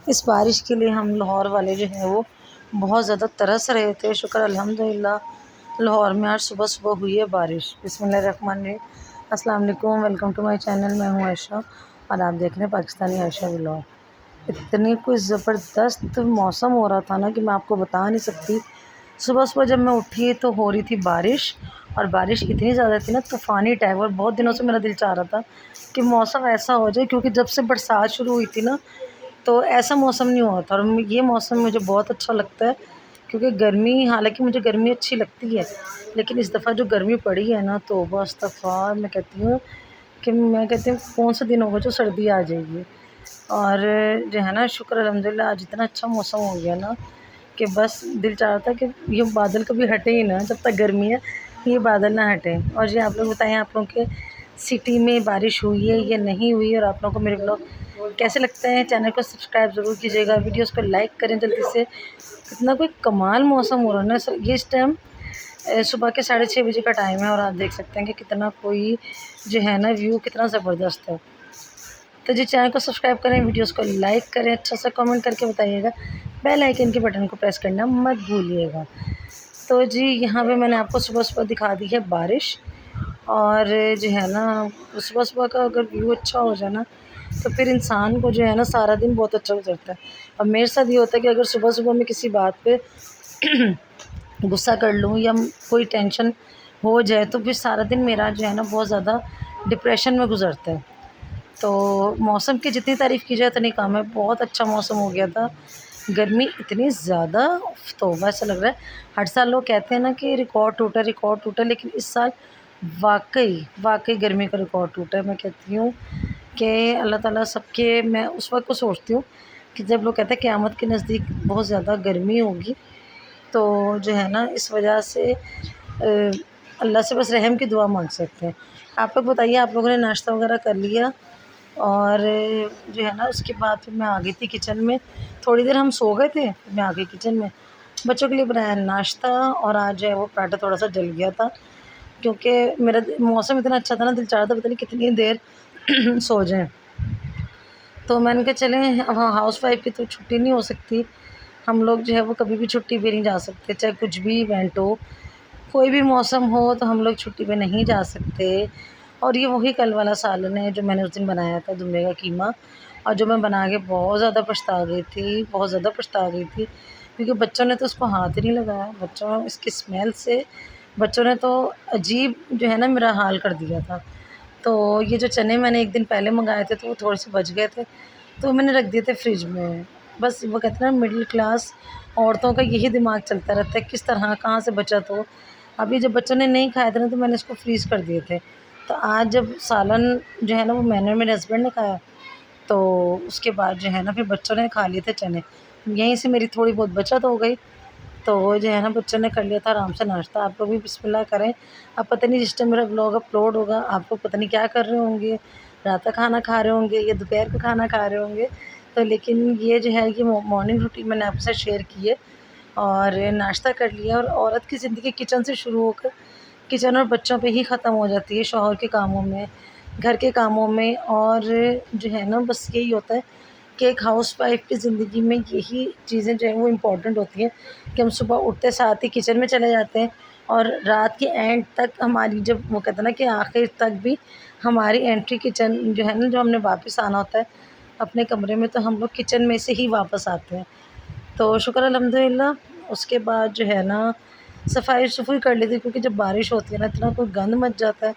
इस बारिश के लिए हम लाहौर वाले जो हैं वो बहुत ज़्यादा तरस रहे थे। शुक्र अल्हम्दुलिल्लाह लाहौर में आज सुबह सुबह हुई है बारिश। बिस्मिल्लाहिर्रहमानिर्रहीम। अस्सलाम वालेकुम, वेलकम टू माय चैनल। मैं हूँ आयशा और आप देख रहे हैं पाकिस्तानी आयशा व्लॉग। इतनी कुछ ज़बरदस्त मौसम हो रहा था ना कि मैं आपको बता नहीं सकती। सुबह सुबह जब मैं उठी तो हो रही थी बारिश, और बारिश इतनी ज़्यादा थी ना, तूफ़ानी टाइप। और बहुत दिनों से मेरा दिल चाह रहा था कि मौसम ऐसा हो जाए, क्योंकि जब से बरसात शुरू हुई थी ना तो ऐसा मौसम नहीं हुआ था। और ये मौसम मुझे बहुत अच्छा लगता है, क्योंकि गर्मी, हालांकि मुझे गर्मी अच्छी लगती है, लेकिन इस दफ़ा जो गर्मी पड़ी है ना, तो बस अस्तग़फ़ुरुल्लाह, मैं कहती हूँ कौन सा दिन होगा जो सर्दी आ जाएगी। और जो है ना, शुक्र अल्हम्दुलिल्लाह आज इतना अच्छा मौसम हो गया ना कि बस दिल चाह रहा था कि ये बादल कभी हटे ही ना, जब तक गर्मी है ये बादल ना हटे। और ये आप लोग बताएं, आप लोगों के सिटी में बारिश हुई है या नहीं हुई, और आप लोगों को मेरे ब्लॉग कैसे लगते हैं। चैनल को सब्सक्राइब ज़रूर कीजिएगा, वीडियोस को लाइक करें जल्दी से। कितना कोई कमाल मौसम हो रहा है ना सर। ये इस टाइम सुबह के 6:30 बजे का टाइम है, और आप देख सकते हैं कि कितना कोई जो है ना व्यू कितना ज़बरदस्त है। तो जी चैनल को सब्सक्राइब करें, वीडियोस को लाइक करें, अच्छा सा कमेंट करके बताइएगा, बेल आइकन के बटन को प्रेस करना मत भूलिएगा। तो जी यहाँ पे मैंने आपको सुबह सुबह दिखा दी है बारिश। और जो है ना, सुबह सुबह का अगर व्यू अच्छा हो जाए ना, तो फिर इंसान को जो है ना सारा दिन बहुत अच्छा गुजरता है। अब मेरे साथ ये होता है कि अगर सुबह सुबह मैं किसी बात पे गुस्सा कर लूँ या कोई टेंशन हो जाए, तो फिर सारा दिन मेरा जो है ना बहुत ज़्यादा डिप्रेशन में गुजरता है। तो मौसम की जितनी तारीफ़ की जाए उतनी कम है। बहुत अच्छा मौसम हो गया था। गर्मी इतनी ज़्यादा, तौबा, ऐसा लग रहा है हर साल लोग कहते हैं ना कि रिकॉर्ड टूटा, लेकिन इस साल वाक़ई गर्मी का रिकॉर्ड टूटा है। मैं कहती हूँ कि अल्लाह ताला सबके, मैं उस वक़्त को सोचती हूँ कि जब लोग कहते हैं क़यामत के नज़दीक बहुत ज़्यादा गर्मी होगी, तो जो है ना इस वजह से अल्लाह से बस रहम की दुआ मांग सकते हैं। आप लोग बताइए, आप लोगों ने नाश्ता वगैरह कर लिया? और जो है ना उसके बाद फिर मैं आ गई थी किचन में। थोड़ी देर हम सो गए थे, फिर मैं आ गई किचन में, बच्चों के लिए बनाया नाश्ता। और आज जो है वो पराठा थोड़ा सा जल गया था, क्योंकि मेरा मौसम इतना अच्छा था ना, दिल चाह रहा था पता नहीं कितनी देर सो जाएं। तो मैंने कहा चलें, अब हाँ, हाउस वाइफ की तो छुट्टी नहीं हो सकती। हम लोग जो है वो कभी भी छुट्टी पे नहीं जा सकते, चाहे कुछ भी इवेंट हो, कोई भी मौसम हो, तो हम लोग छुट्टी पे नहीं जा सकते। और ये वही कल वाला सालन है जो मैंने उस दिन बनाया था, दुम्बे का कीमा, और जो मैं बना के बहुत ज़्यादा पछता गई थी, क्योंकि बच्चों ने तो उसको हाथ ही नहीं लगाया। बच्चों, इसकी स्मेल से बच्चों ने तो अजीब जो है ना मेरा हाल कर दिया था। तो ये जो चने मैंने एक दिन पहले मंगाए थे, तो वो थोड़े से बच गए थे, तो मैंने रख दिए थे फ्रिज में। बस वो कहते हैं ना, मिडिल क्लास औरतों का यही दिमाग चलता रहता है, किस तरह कहाँ से बचत हो। अभी जब बच्चों ने नहीं खाए थे ना, तो मैंने इसको फ्रीज़ कर दिए थे। तो आज जब सालन जो है ना वो मैंने और मेरे हस्बैंड ने खाया, तो उसके बाद जो है ना फिर बच्चों ने खा लिए थे चने। यहीं से मेरी थोड़ी बहुत बचत हो गई। तो वो जो है ना बच्चों ने कर लिया था आराम से नाश्ता। आप लोग भी बिस्मिल्लाह करें। अब पता नहीं जिस टाइम मेरा व्लॉग अपलोड होगा, आप लोग पता नहीं क्या कर रहे होंगे, रात का खाना खा रहे होंगे या दोपहर का खाना खा रहे होंगे। तो लेकिन ये जो है, ये मॉर्निंग रूटीन मैंने आपके साथ शेयर की है। और नाश्ता कर लिया, और औरत की ज़िंदगी किचन से शुरू होकर किचन और बच्चों पे ही ख़त्म हो जाती है, शौहर के कामों में, घर के कामों में। और जो है ना बस यही होता है कि एक हाउसवाइफ़ की ज़िंदगी में यही चीज़ें जो हैं वो इम्पॉर्टेंट होती हैं, कि हम सुबह उठते साथ ही किचन में चले जाते हैं, और रात के एंड तक हमारी, जब वो कहते हैं ना कि आखिर तक भी हमारी एंट्री किचन जो है ना, जो हमने वापस आना होता है अपने कमरे में, तो हम लोग किचन में से ही वापस आते हैं। तो शुक्र अल्हम्दुलिल्लाह। उसके बाद जो है ना सफाई कर लेती हूँ, क्योंकि जब बारिश होती है ना, इतना कोई गंद मच जाता है,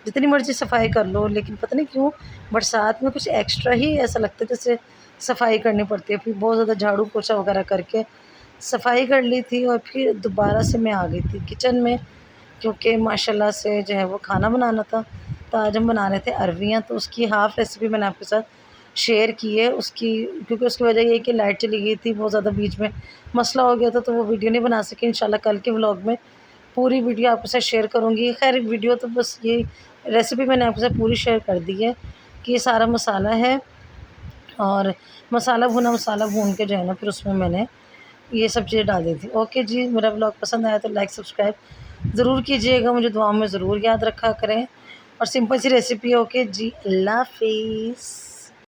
जितनी मर्ज़ी सफाई कर लो, लेकिन पता नहीं क्यों बरसात में कुछ एक्स्ट्रा ही ऐसा लगता है जैसे सफाई करनी पड़ती है। फिर बहुत ज़्यादा झाड़ू पोछा वगैरह करके सफाई कर ली थी, और फिर दोबारा से मैं आ गई थी किचन में, क्योंकि माशाल्लाह से जो है वो खाना बनाना था। तो आज हम बना रहे थे अरवियाँ, तो उसकी हाफ़ रेसिपी मैंने आपके साथ शेयर की है उसकी, क्योंकि उसकी वजह ये है कि लाइट चली गई थी, बहुत ज़्यादा बीच में मसला हो गया था, तो वो वीडियो नहीं बना सकी। इंशाल्लाह कल के व्लॉग में पूरी वीडियो आपके साथ शेयर करूँगी। खैर वीडियो तो बस ये रेसिपी मैंने आपके साथ पूरी शेयर कर दी है, कि ये सारा मसाला है, और मसाला भून के जो है ना फिर उसमें मैंने ये सब चीज़ें डाल दी थी। ओके जी, मेरा व्लॉग पसंद आया तो लाइक सब्सक्राइब ज़रूर कीजिएगा, मुझे दुआओं में ज़रूर याद रखा करें। और सिंपल सी रेसिपी है। ओके जी, अल्लाह हाफ़िज़।